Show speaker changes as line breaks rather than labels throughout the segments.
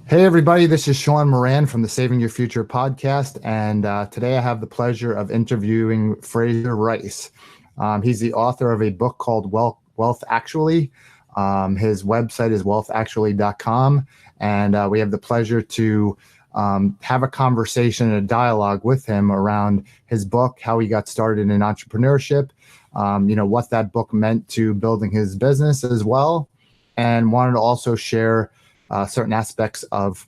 Hey, everybody, this is Sean Moran from the Saving Your Future podcast. And today I have the pleasure of interviewing Frazer Rice. He's the author of a book called Wealth Actually. His website is wealthactually.com. And we have the pleasure to have a conversation and a dialogue with him around his book, how he got started in entrepreneurship, what that book meant to building his business as well. And wanted to also share certain aspects of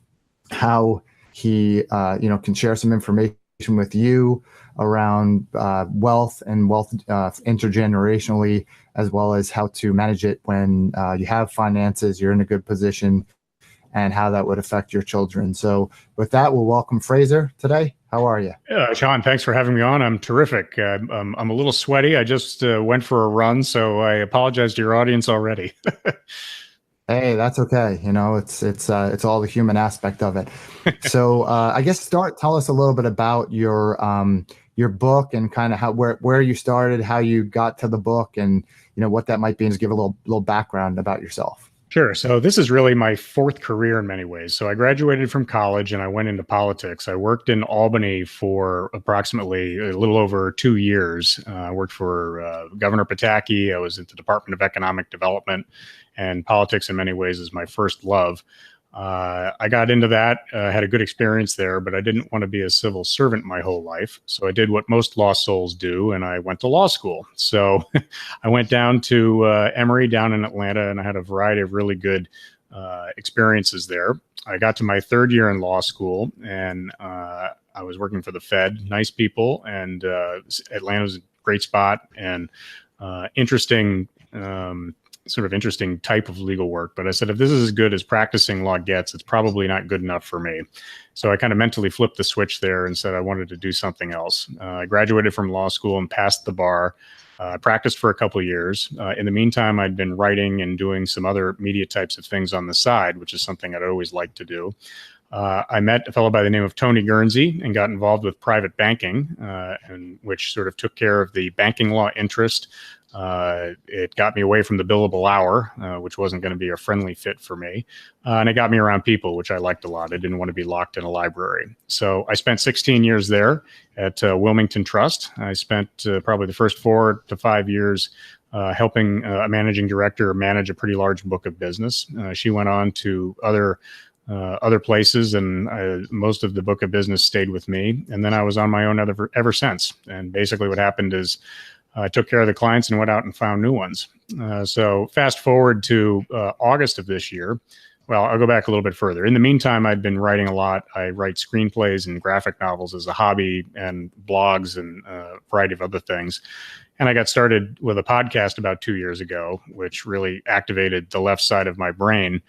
how he, can share some information with you around wealth and wealth intergenerationally, as well as how to manage it when you have finances, you're in a good position, and how that would affect your children. So with that, we'll welcome Frazer today. How are you?
Sean, thanks for having me on. I'm terrific. I'm a little sweaty. I just went for a run, so I apologize to your audience already.
Hey, that's okay. It's all the human aspect of it. So I guess tell us a little bit about your book and kind of where you started, how you got to the book, and what that might be, and just give a little background about yourself.
Sure. So this is really my fourth career in many ways. So I graduated from college and I went into politics. I worked in Albany for approximately a little over 2 years. I worked for Governor Pataki. I was at the Department of Economic Development, and politics in many ways is my first love. I got into that, had a good experience there, but I didn't want to be a civil servant my whole life. So I did what most lost souls do, and I went to law school. So I went down to Emory down in Atlanta, and I had a variety of really good experiences there. I got to my third year in law school, and I was working for the Fed. Nice people, and Atlanta was a great spot, and interesting type of legal work. But I said, if this is as good as practicing law gets, it's probably not good enough for me. So I kind of mentally flipped the switch there and said I wanted to do something else. I graduated from law school and passed the bar. I practiced for a couple of years. In the meantime, I'd been writing and doing some other media types of things on the side, which is something I'd always liked to do. I met a fellow by the name of Tony Guernsey and got involved with private banking, and which sort of took care of the banking law interest. It got me away from the billable hour, which wasn't going to be a friendly fit for me. And it got me around people, which I liked a lot. I didn't want to be locked in a library. So I spent 16 years there at Wilmington Trust. I spent probably the first 4 to 5 years helping a managing director manage a pretty large book of business. She went on to other places, and most of the book of business stayed with me. And then I was on my own ever since. And basically what happened is I took care of the clients and went out and found new ones. So fast forward to August of this year. Well, I'll go back a little bit further. In the meantime, I'd been writing a lot. I write screenplays and graphic novels as a hobby, and blogs and a variety of other things. And I got started with a podcast about 2 years ago, which really activated the left side of my brain.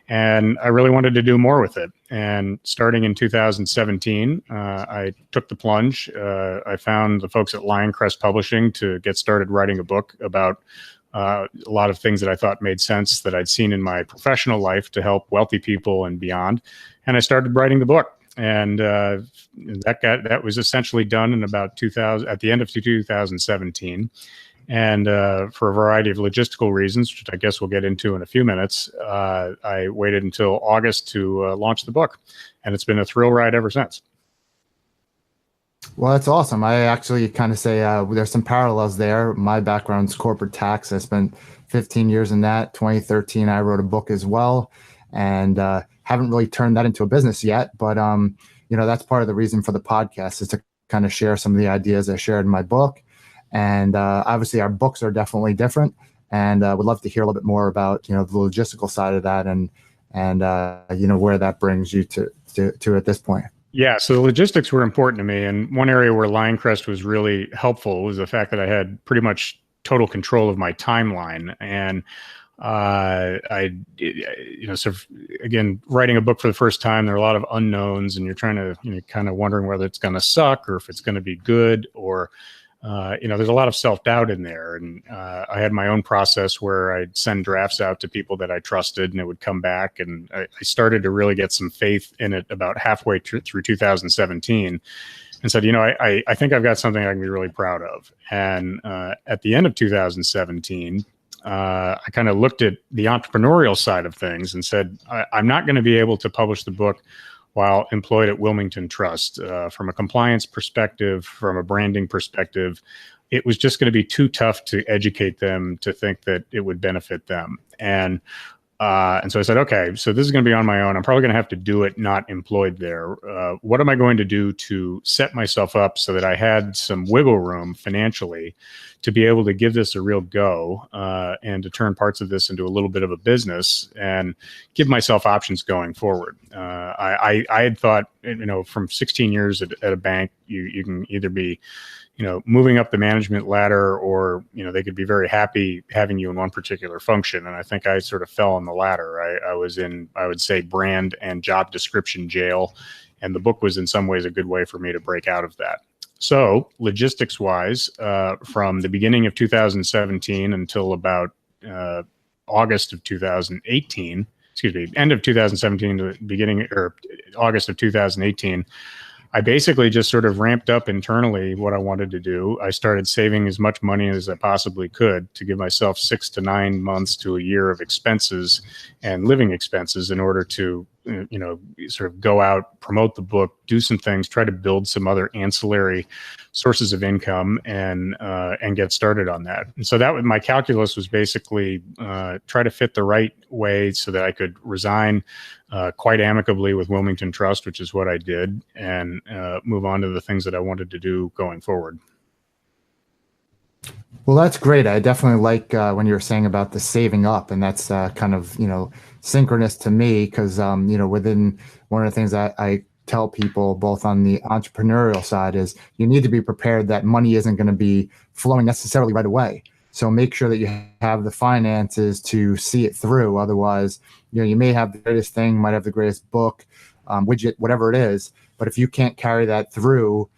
And I really wanted to do more with it. And starting in 2017, I took the plunge. I found the folks at Lioncrest Publishing to get started writing a book about a lot of things that I thought made sense that I'd seen in my professional life to help wealthy people and beyond. And I started writing the book. And that was essentially done in about at the end of 2017. And for a variety of logistical reasons, which I guess we'll get into in a few minutes, I waited until August to launch the book. And it's been a thrill ride ever since.
Well, that's awesome. I actually kind of say there's some parallels there. My background's corporate tax. I spent 15 years in that. 2013, I wrote a book as well. And haven't really turned that into a business yet. But, that's part of the reason for the podcast, is to kind of share some of the ideas I shared in my book. And obviously, our books are definitely different, and would love to hear a little bit more about the logistical side of that, and where that brings you to at this point.
Yeah, so the logistics were important to me, and one area where Lioncrest was really helpful was the fact that I had pretty much total control of my timeline. And again, writing a book for the first time, there are a lot of unknowns, and you're trying to kind of wondering whether it's going to suck or if it's going to be good, or there's a lot of self-doubt in there. And I had my own process where I'd send drafts out to people that I trusted, and it would come back. And I started to really get some faith in it about halfway through 2017, and said, I think I've got something I can be really proud of. And at the end of 2017, I kind of looked at the entrepreneurial side of things and said, I'm not going to be able to publish the book while employed at Wilmington Trust. From a compliance perspective, from a branding perspective, it was just going to be too tough to educate them to think that it would benefit them. And so I said, okay, so this is going to be on my own. I'm probably going to have to do it not employed there. What am I going to do to set myself up so that I had some wiggle room financially to be able to give this a real go, and to turn parts of this into a little bit of a business and give myself options going forward? I had thought, from 16 years at a bank, you can either be moving up the management ladder, or, they could be very happy having you in one particular function. And I think I sort of fell on the latter. I was in, I would say, brand and job description jail. And the book was in some ways a good way for me to break out of that. So logistics wise, from the beginning of 2017 until about August of 2018, end of 2017 to beginning or August of 2018, I basically just sort of ramped up internally what I wanted to do. I started saving as much money as I possibly could to give myself 6 to 9 months to a year of expenses and living expenses in order to, sort of go out, promote the book, do some things, try to build some other ancillary sources of income, and get started on that. And so my calculus was basically try to fit the right way so that I could resign quite amicably with Wilmington Trust, which is what I did, and move on to the things that I wanted to do going forward.
Well, that's great. I definitely like when you were saying about the saving up, and that's kind of, synchronous to me, because, within one of the things I tell people both on the entrepreneurial side is you need to be prepared that money isn't going to be flowing necessarily right away. So make sure that you have the finances to see it through. Otherwise, you may have the greatest thing, might have the greatest book, widget, whatever it is, but if you can't carry that through,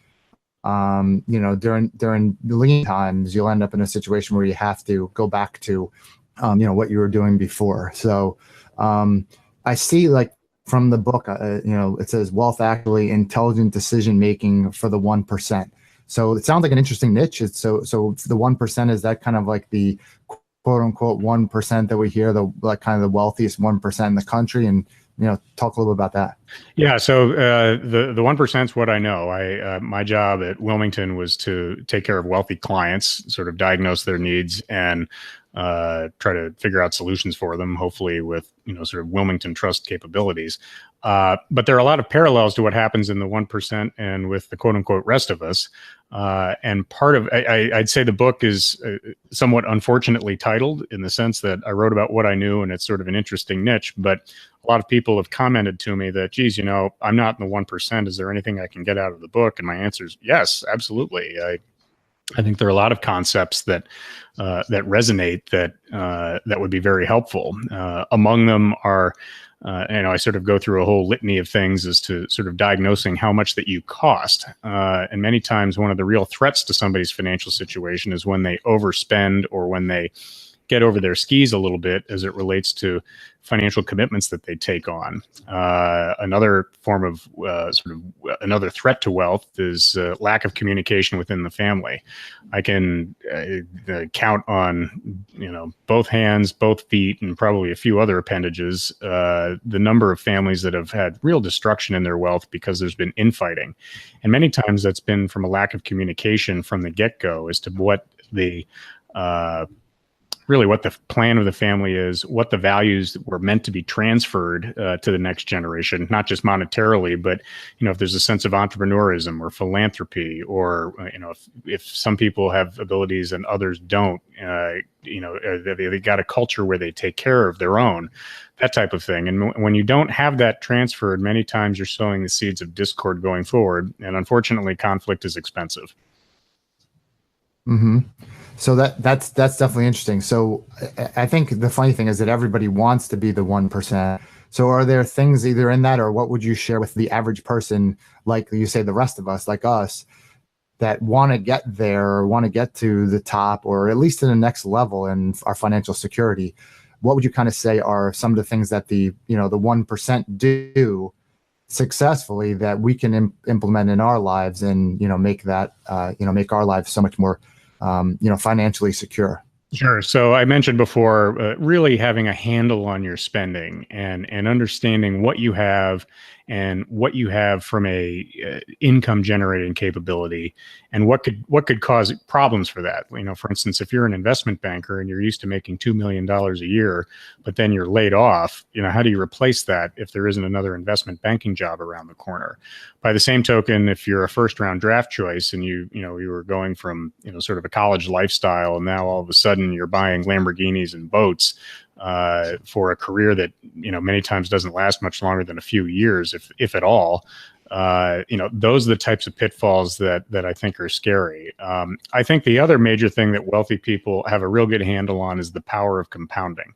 during the lean times, you'll end up in a situation where you have to go back to, what you were doing before. So I see, like, from the book, it says wealth actually, intelligent decision making for the 1%. So it sounds like an interesting niche. So the 1%, is that kind of like the quote unquote 1% that we hear, like kind of the wealthiest 1% in the country? And talk a little bit about that.
Yeah. So the 1% is what I know. My job at Wilmington was to take care of wealthy clients, sort of diagnose their needs, and try to figure out solutions for them, hopefully with sort of Wilmington Trust capabilities. But there are a lot of parallels to what happens in the 1% and with the quote unquote rest of us. And part of, I'd say the book is somewhat unfortunately titled, in the sense that I wrote about what I knew, and it's sort of an interesting niche. But a lot of people have commented to me that, geez, I'm not in the 1%. Is there anything I can get out of the book? And my answer is yes, absolutely. I think there are a lot of concepts that resonate, that would be very helpful. Among them are, I sort of go through a whole litany of things as to sort of diagnosing how much that you cost. And many times one of the real threats to somebody's financial situation is when they overspend, or when they get over their skis a little bit as it relates to financial commitments that they take on. Another form of another threat to wealth is lack of communication within the family. I can count on, both hands, both feet, and probably a few other appendages, the number of families that have had real destruction in their wealth because there's been infighting. And many times that's been from a lack of communication from the get-go as to what really what the plan of the family is, what the values were meant to be transferred to the next generation, not just monetarily, but, if there's a sense of entrepreneurism or philanthropy, or, if some people have abilities and others don't, they got a culture where they take care of their own, that type of thing. And when you don't have that transferred, many times you're sowing the seeds of discord going forward. And unfortunately, conflict is expensive.
Mm-hmm. So that's definitely interesting. So I think the funny thing is that everybody wants to be the 1%. So are there things either in that, or what would you share with the average person, like you say, the rest of us, like us, that want to get there, or want to get to the top, or at least to the next level in our financial security? What would you kind of say are some of the things that the 1% do successfully that we can implement in our lives, and make that make our lives so much more financially secure?
Sure. So I mentioned before, really having a handle on your spending and understanding what you have and what you have from a income generating capability, and what could cause problems for that. For instance, if you're an investment banker and you're used to making $2 million a year, but then you're laid off, how do you replace that if there isn't another investment banking job around the corner? By the same token, if you're a first round draft choice and you were going from sort of a college lifestyle, and now all of a sudden you're buying Lamborghinis and boats for a career that many times doesn't last much longer than a few years, if at all. Those are the types of pitfalls that I think are scary. I think the other major thing that wealthy people have a real good handle on is the power of compounding.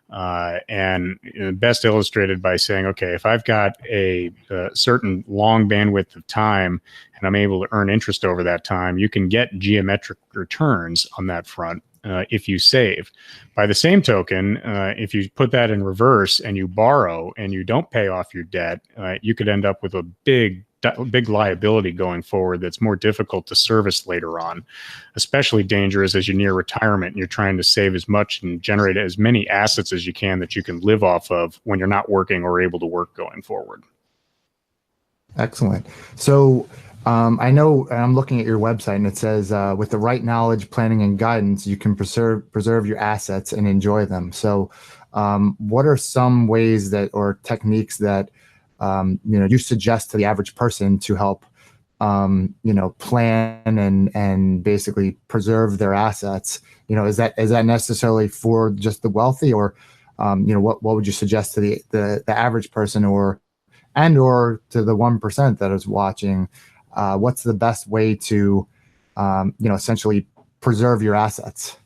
And best illustrated by saying, okay, if I've got a certain long bandwidth of time and I'm able to earn interest over that time, you can get geometric returns on that front if you save. By the same token, if you put that in reverse and you borrow and you don't pay off your debt, you could end up with a big liability going forward that's more difficult to service later on. Especially dangerous as you near retirement and you're trying to save as much and generate as many assets as you can that you can live off of when you're not working or able to work going forward.
Excellent. So I know I'm looking at your website and it says with the right knowledge, planning, and guidance, you can preserve your assets and enjoy them. So what are some ways that or techniques that you suggest to the average person to help plan and basically preserve their assets? Is that necessarily for just the wealthy, or what would you suggest to the average person or to the 1% that is watching? What's the best way to essentially preserve your assets?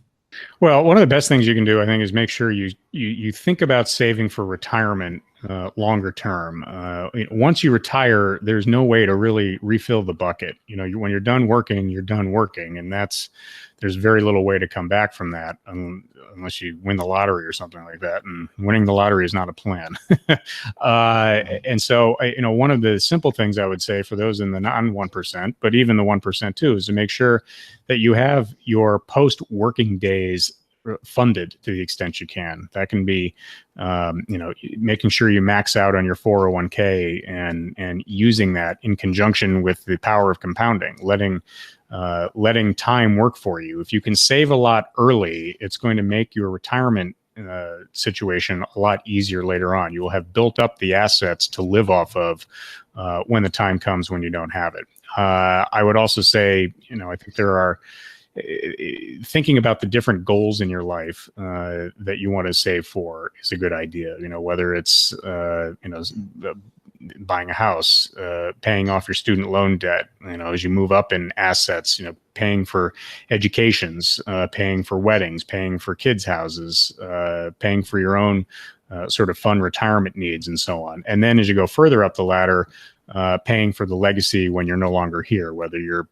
Well, one of the best things you can do, I think, is make sure you think about saving for retirement longer term. Once you retire, there's no way to really refill the bucket. When you're done working, you're done working, and there's very little way to come back from that unless you win the lottery or something like that. And winning the lottery is not a plan. And so, one of the simple things I would say for those in the non 1%, but even the 1% too, is to make sure that you have your post-working days funded to the extent you can. That can be, making sure you max out on your 401k and using that in conjunction with the power of compounding, letting time work for you. If you can save a lot early, it's going to make your retirement situation a lot easier later on. You will have built up the assets to live off of when the time comes when you don't have it. I would also say, I think there are thinking about the different goals in your life that you want to save for is a good idea. Whether it's buying a house, paying off your student loan debt, as you move up in assets, paying for educations, paying for weddings, paying for kids' houses, paying for your own sort of fun retirement needs and so on. And then as you go further up the ladder, paying for the legacy when you're no longer here, whether you're,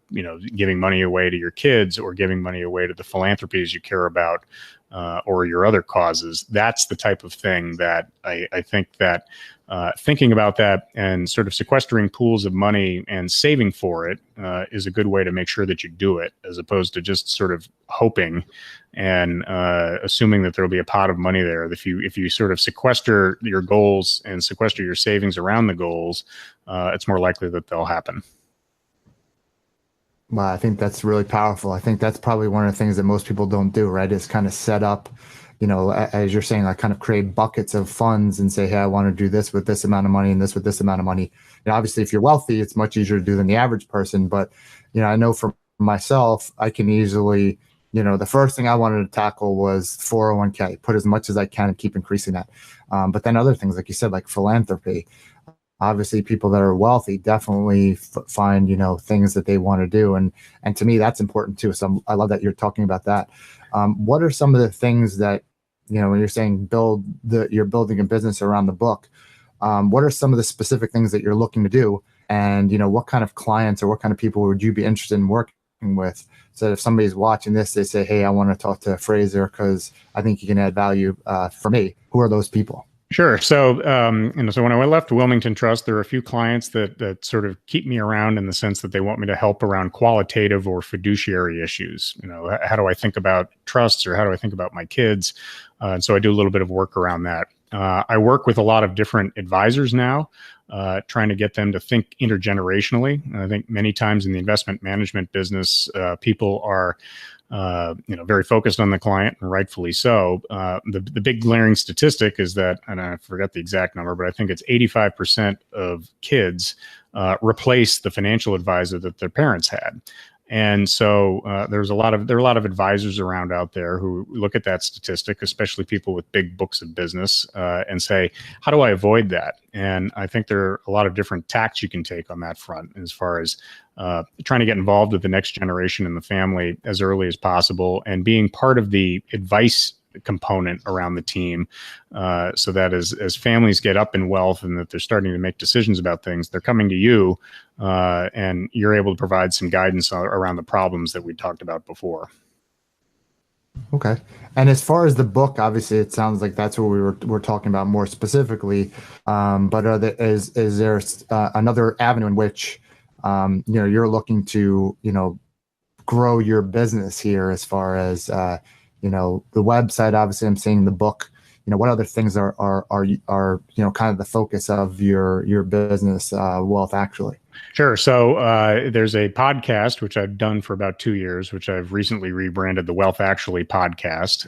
giving money away to your kids or giving money away to the philanthropies you care about, or your other causes. That's the type of thing that I think that thinking about that and sort of sequestering pools of money and saving for it is a good way to make sure that you do it, as opposed to just sort of hoping and assuming that there'll be a pot of money there. If you sort of sequester your goals and sequester your savings around the goals, it's more likely that they'll happen.
Well, I think that's really powerful. I think that's probably one of the things that most people don't do, right? Is kind of set up, as you're saying, like kind of create buckets of funds and say, hey, I want to do this with this amount of money and this with this amount of money. Obviously, if you're wealthy, it's much easier to do than the average person. But, I know for myself, I can easily, the first thing I wanted to tackle was 401k, put as much as I can and keep increasing that. But then other things, like you said, like philanthropy. Obviously, people that are wealthy definitely find, things that they want to do. And to me, that's important too. So I love that you're talking about that. What are some of the things that, when you're saying you're building a business around the book, what are some of the specific things that you're looking to do? And, what kind of clients or what kind of people would you be interested in working with? So if somebody's watching this, they say, hey, I want to talk to Frazer because I think he can add value for me. Who are those people?
Sure. So, so when I left Wilmington Trust, there are a few clients that sort of keep me around in the sense that they want me to help around qualitative or fiduciary issues. How do I think about trusts, or how do I think about my kids? And so I do a little bit of work around that. I work with a lot of different advisors now, trying to get them to think intergenerationally. And I think many times in the investment management business, people are very focused on the client, and rightfully so. The big glaring statistic is that, and I forget the exact number, but I think it's 85% of kids replace the financial advisor that their parents had. And so there are a lot of advisors around out there who look at that statistic, especially people with big books of business, and say, how do I avoid that? And I think there are a lot of different tacks you can take on that front, as far as trying to get involved with the next generation in the family as early as possible, and being part of the advice component around the team, so that as families get up in wealth and that they're starting to make decisions about things, they're coming to you, and you're able to provide some guidance around the problems that we talked about before.
Okay. And as far as the book, obviously, it sounds like that's what we're talking about more specifically. But is there another avenue in which you're looking to grow your business here, as far as the website? Obviously, I'm seeing the book. What other things are kind of the focus of your business, Wealth Actually?
Sure. So there's a podcast, which I've done for about 2 years, which I've recently rebranded the Wealth Actually podcast.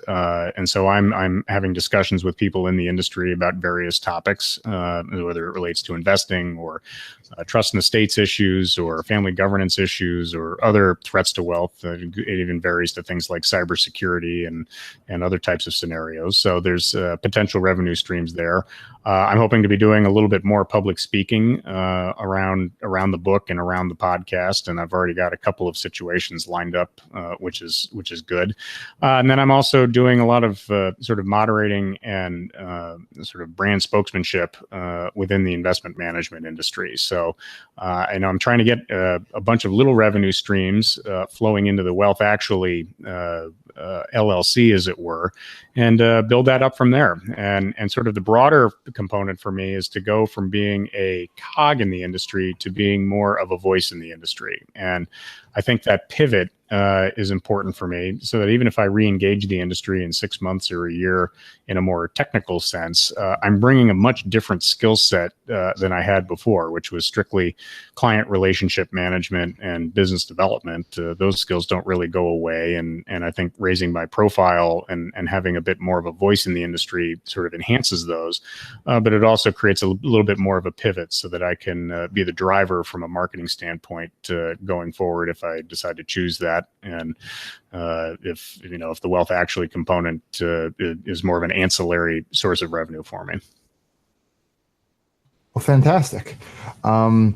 And so I'm having discussions with people in the industry about various topics, whether it relates to investing, or trust and estates issues, or family governance issues, or other threats to wealth. It even varies to things like cybersecurity and other types of scenarios. So there's potential revenue streams there. I'm hoping to be doing a little bit more public speaking around the book and around the podcast, and I've already got a couple of situations lined up, which is good. And then I'm also doing a lot of sort of moderating and sort of brand spokesmanship within the investment management industry. So I know I'm trying to get a bunch of little revenue streams flowing into the Wealth Actually LLC, as it were, and build that up from there. And sort of the broader component for me is to go from being a cog in the industry to being more of a voice in the industry. And I think that pivot is important for me, so that even if I re-engage the industry in 6 months or a year in a more technical sense, I'm bringing a much different skill set than I had before, which was strictly client relationship management and business development. Those skills don't really go away. And I think raising my profile and having a bit more of a voice in the industry sort of enhances those. But it also creates a little bit more of a pivot, so that I can be the driver from a marketing standpoint going forward, if I decide to choose that. And if the Wealth Actually component is more of an ancillary source of revenue for me.
Well, fantastic. So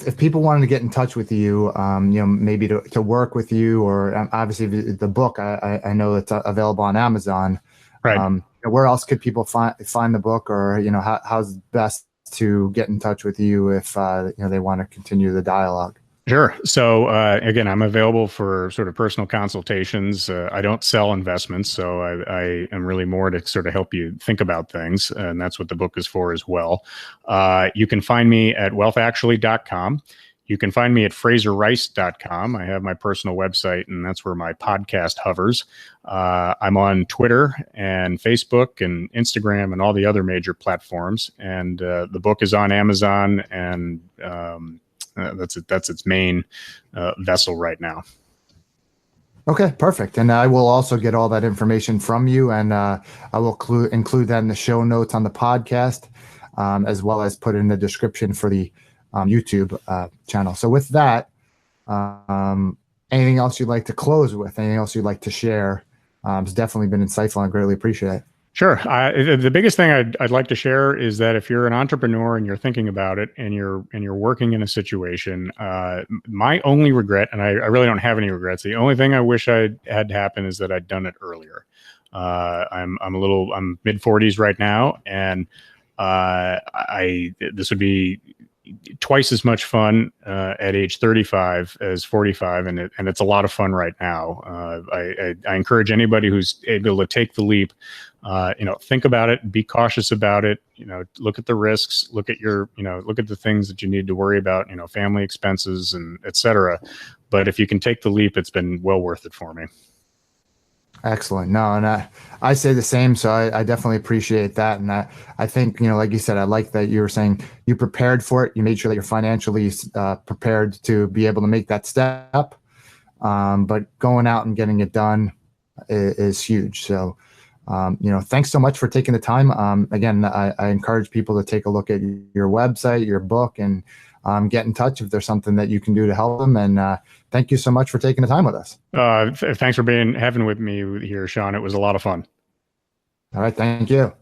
if people wanted to get in touch with you, maybe to work with you, or obviously the book, I know it's available on Amazon.
Right.
Where else could people find the book, or how's best to get in touch with you if they want to continue the dialogue?
Sure. So again, I'm available for sort of personal consultations. I don't sell investments, so I am really more to sort of help you think about things, and that's what the book is for as well. You can find me at wealthactually.com. You can find me at frazerrice.com. I have my personal website, and that's where my podcast hovers. I'm on Twitter and Facebook and Instagram and all the other major platforms. And the book is on Amazon, and that's its main vessel right now.
Okay, perfect. And I will also get all that information from you, and I will include that in the show notes on the podcast, as well as put in the description for the YouTube channel. So with that, anything else you'd like to close with? Anything else you'd like to share? It's definitely been insightful. I greatly appreciate it.
Sure. The biggest thing I'd like to share is that if you're an entrepreneur and you're thinking about it, and you're working in a situation, my only regret, and I really don't have any regrets, the only thing I wish I had happen is that I'd done it earlier. I'm mid 40s right now, and this would be twice as much fun at age 35 as 45, and it's a lot of fun right now. I encourage anybody who's able to take the leap. Think about it, be cautious about it. Look at the risks, look at the things that you need to worry about. Family expenses and etc. But if you can take the leap, it's been well worth it for me.
Excellent. No, and I say the same. So I definitely appreciate that. And I think, like you said, I like that you were saying you prepared for it. You made sure that you're financially prepared to be able to make that step. But going out and getting it done is huge. So, thanks so much for taking the time. Again, I encourage people to take a look at your website, your book, and get in touch if there's something that you can do to help them. And thank you so much for taking the time with us.
Thanks for having with me here, Sean. It was a lot of fun.
All right. Thank you.